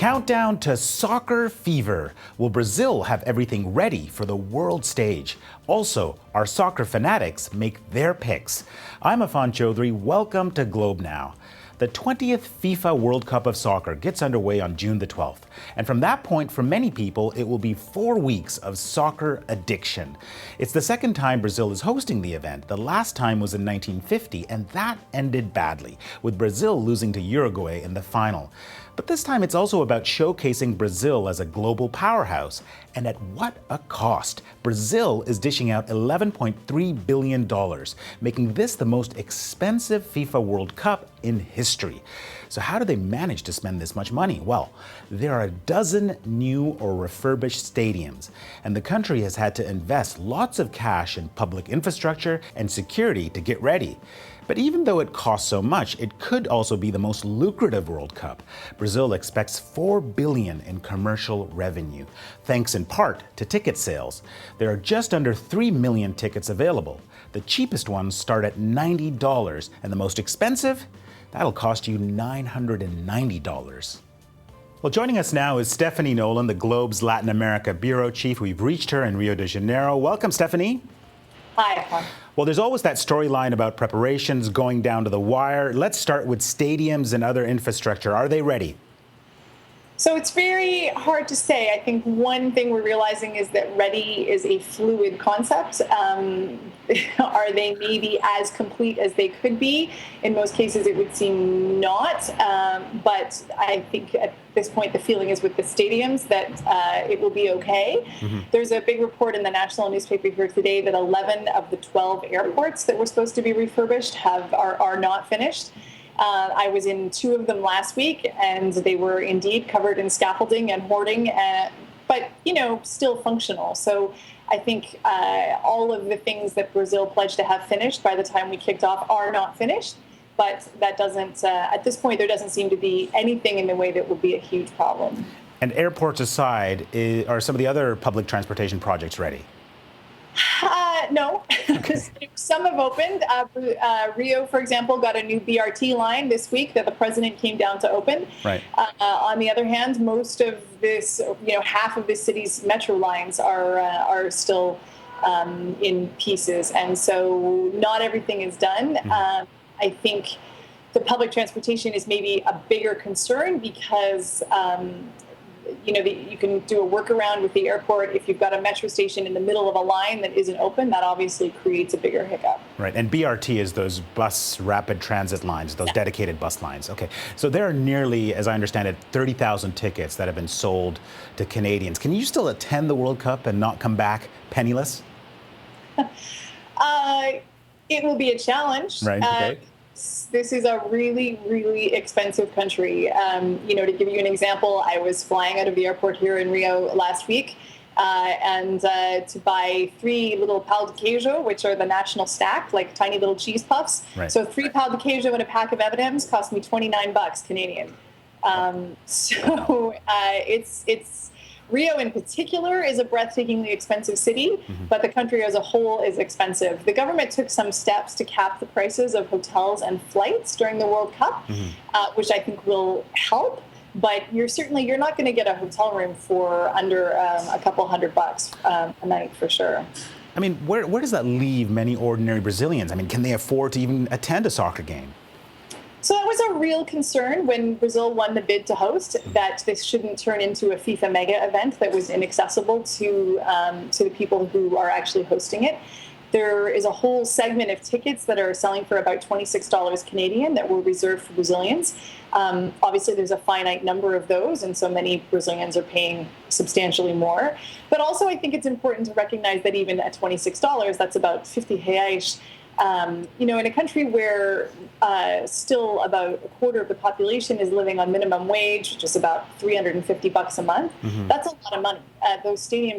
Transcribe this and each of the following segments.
countdown to soccer fever. Will Brazil have everything ready for the world stage? Also, our soccer fanatics make their picks. I'm Afan Chaudhry. Welcome to Globe Now. The 20th FIFA World Cup of Soccer gets underway on June the 12th. And from that point, for many people, it will be 4 weeks of soccer addiction. It's the second time Brazil is hosting the event. The last time was in 1950, and that ended badly, with Brazil losing to Uruguay in the final. But this time it's also about showcasing Brazil as a global powerhouse. And at what a cost! Brazil is dishing out $11.3 billion, making this the most expensive FIFA World Cup in history. So how do they manage to spend this much money? Well, there are a dozen new or refurbished stadiums, and the country has had to invest lots of cash in public infrastructure and security to get ready. But even though it costs so much, it could also be the most lucrative World Cup. Brazil expects $4 billion in commercial revenue, thanks in part to ticket sales. There are just under 3 million tickets available. The cheapest ones start at $90, and the most expensive? That'll cost you $990. Well, joining us now is Stephanie Nolan, the Globe's Latin America Bureau Chief. We've reached her in Rio de Janeiro. Welcome, Stephanie. Hi. Well, there's always that storyline about preparations going down to the wire. Let's start with stadiums and other infrastructure. Are they ready? So it's very hard to say. I think one thing we're realizing is that ready is a fluid concept. Are they maybe as complete as they could be? In most cases, it would seem not. But I think at this point, the feeling is with the stadiums that it will be okay. Mm-hmm. There's a big report in the national newspaper here today that 11 of the 12 airports that were supposed to be refurbished are not finished. I was in 2 of them last week, and they were indeed covered in scaffolding and hoarding, but, still functional. So I think all of the things that Brazil pledged to have finished by the time we kicked off are not finished. But that doesn't, at this point, there doesn't seem to be anything in the way that would be a huge problem. And airports aside, are some of the other public transportation projects ready? No, because some have opened. Rio, for example, got a new BRT line this week that the president came down to open. Right. On the other hand, most of this, half of the city's metro lines are still in pieces, and so not everything is done. Mm-hmm. I think the public transportation is maybe a bigger concern because you can do a workaround with the airport. If you've got a metro station in the middle of a line that isn't open, that obviously creates a bigger hiccup. Right, and BRT is those bus rapid transit lines, those dedicated bus lines. Okay, so there are nearly, as I understand it, 30,000 tickets that have been sold to Canadians. Can you still attend the World Cup and not come back penniless? It will be a challenge. Right, okay. This is a really, really expensive country. To give you an example, I was flying out of the airport here in Rio last week, and to buy 3 little pão de queijo, which are the national snack, like tiny little cheese puffs. Right. So 3 pão de queijo and a pack of M&Ms cost me $29 Canadian. It's Rio in particular is a breathtakingly expensive city, mm-hmm. but the country as a whole is expensive. The government took some steps to cap the prices of hotels and flights during the World Cup, mm-hmm. which I think will help. But you're not going to get a hotel room for under a couple $100 a night for sure. I mean, where does that leave many ordinary Brazilians? I mean, can they afford to even attend a soccer game? So that was a real concern when Brazil won the bid to host, that this shouldn't turn into a FIFA mega event that was inaccessible to the people who are actually hosting it. There is a whole segment of tickets that are selling for about $26 Canadian that were reserved for Brazilians. Obviously, there's a finite number of those, and so many Brazilians are paying substantially more. But also, I think it's important to recognize that even at $26, that's about 50 reais. In a country where still about a quarter of the population is living on minimum wage, which is about $350 a month, mm-hmm. that's a lot of money. Those stadium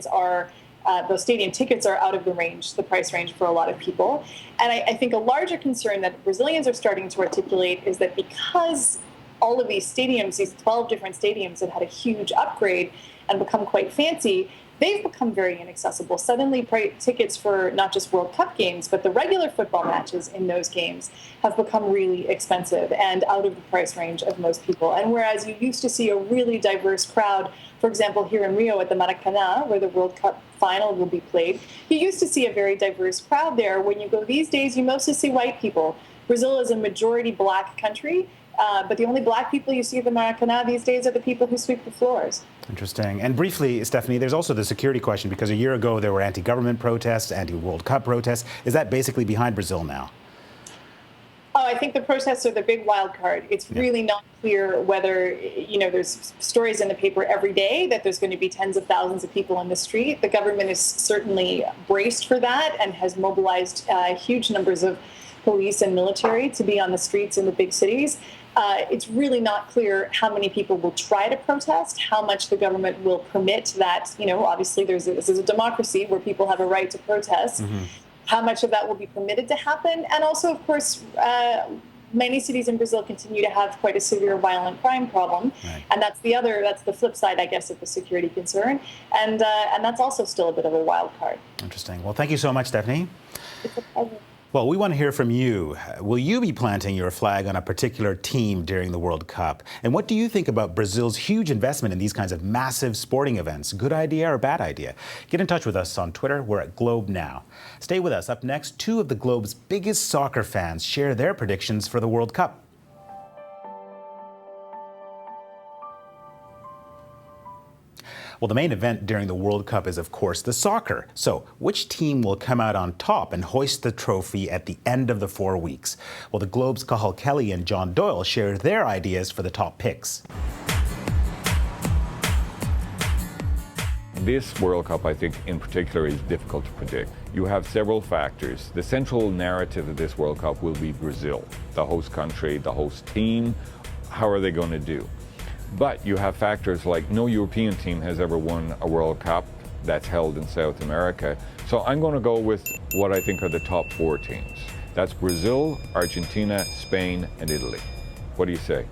tickets are out of the price range for a lot of people. And I think a larger concern that Brazilians are starting to articulate is that because all of these stadiums, these 12 different stadiums, have had a huge upgrade and become quite fancy, they've become very inaccessible. Suddenly, tickets for not just World Cup games, but the regular football matches in those games have become really expensive and out of the price range of most people. And whereas you used to see a really diverse crowd, for example, here in Rio at the Maracanã, where the World Cup final will be played, you used to see a very diverse crowd there. When you go these days, you mostly see white people. Brazil is a majority black country, but the only black people you see at the Maracanã these days are the people who sweep the floors. Interesting. And briefly, Stephanie, there's also the security question, because a year ago there were anti-government protests, anti-World Cup protests. Is that basically behind Brazil now? Oh, I think the protests are the big wild card. It's really not clear whether, there's stories in the paper every day that there's going to be tens of thousands of people on the street. The government is certainly braced for that and has mobilized huge numbers of police and military to be on the streets in the big cities. It's really not clear how many people will try to protest, how much the government will permit that. Obviously, this is a democracy where people have a right to protest. How much of that will be permitted to happen? And also, of course, many cities in Brazil continue to have quite a severe violent crime problem. Right. And that's the flip side, I guess, of the security concern. And that's also still a bit of a wild card. Interesting. Well, thank you so much, Stephanie. It's a pleasure. Well, we want to hear from you. Will you be planting your flag on a particular team during the World Cup? And what do you think about Brazil's huge investment in these kinds of massive sporting events? Good idea or bad idea? Get in touch with us on Twitter. We're at Globe Now. Stay with us. Up next, two of the Globe's biggest soccer fans share their predictions for the World Cup. Well, the main event during the World Cup is, of course, the soccer. So, which team will come out on top and hoist the trophy at the end of the 4 weeks? Well, the Globe's Cathal Kelly and John Doyle share their ideas for the top picks. This World Cup, I think, in particular, is difficult to predict. You have several factors. The central narrative of this World Cup will be Brazil, the host country, the host team. How are they going to do? But you have factors like no European team has ever won a World Cup that's held in South America. So I'm going to go with what I think are the top 4 teams. That's Brazil, Argentina, Spain, and Italy. What do you say?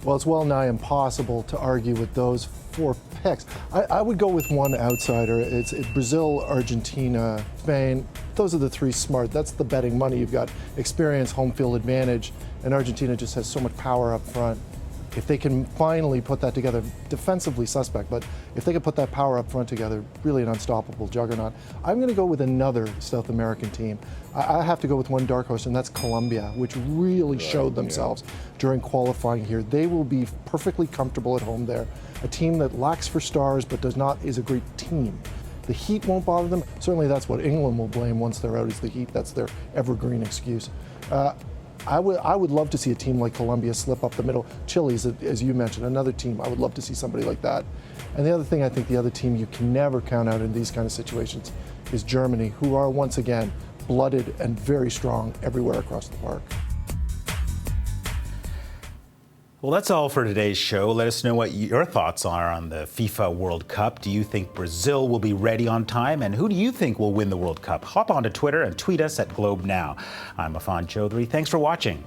Well, it's well nigh impossible to argue with those 4 picks. I would go with one outsider. It's Brazil, Argentina, Spain. Those are the 3 smart. That's the betting money. You've got experience, home field advantage, and Argentina just has so much power up front. If they can finally put that together, defensively suspect, but if they can put that power up front together, really an unstoppable juggernaut. I'm going to go with another South American team. I have to go with one dark horse, and that's Colombia, which really showed themselves during qualifying here. They will be perfectly comfortable at home there. A team that lacks for stars, but is a great team. The heat won't bother them. Certainly that's what England will blame once they're out, is the heat. That's their evergreen excuse. I would love to see a team like Colombia slip up the middle. Chile's, as you mentioned, another team. I would love to see somebody like that. And the other thing, I think the other team you can never count out in these kind of situations is Germany, who are once again blooded and very strong everywhere across the park. Well, that's all for today's show. Let us know what your thoughts are on the FIFA World Cup. Do you think Brazil will be ready on time? And who do you think will win the World Cup? Hop onto Twitter and tweet us at Globe Now. I'm Afan Chaudhry. Thanks for watching.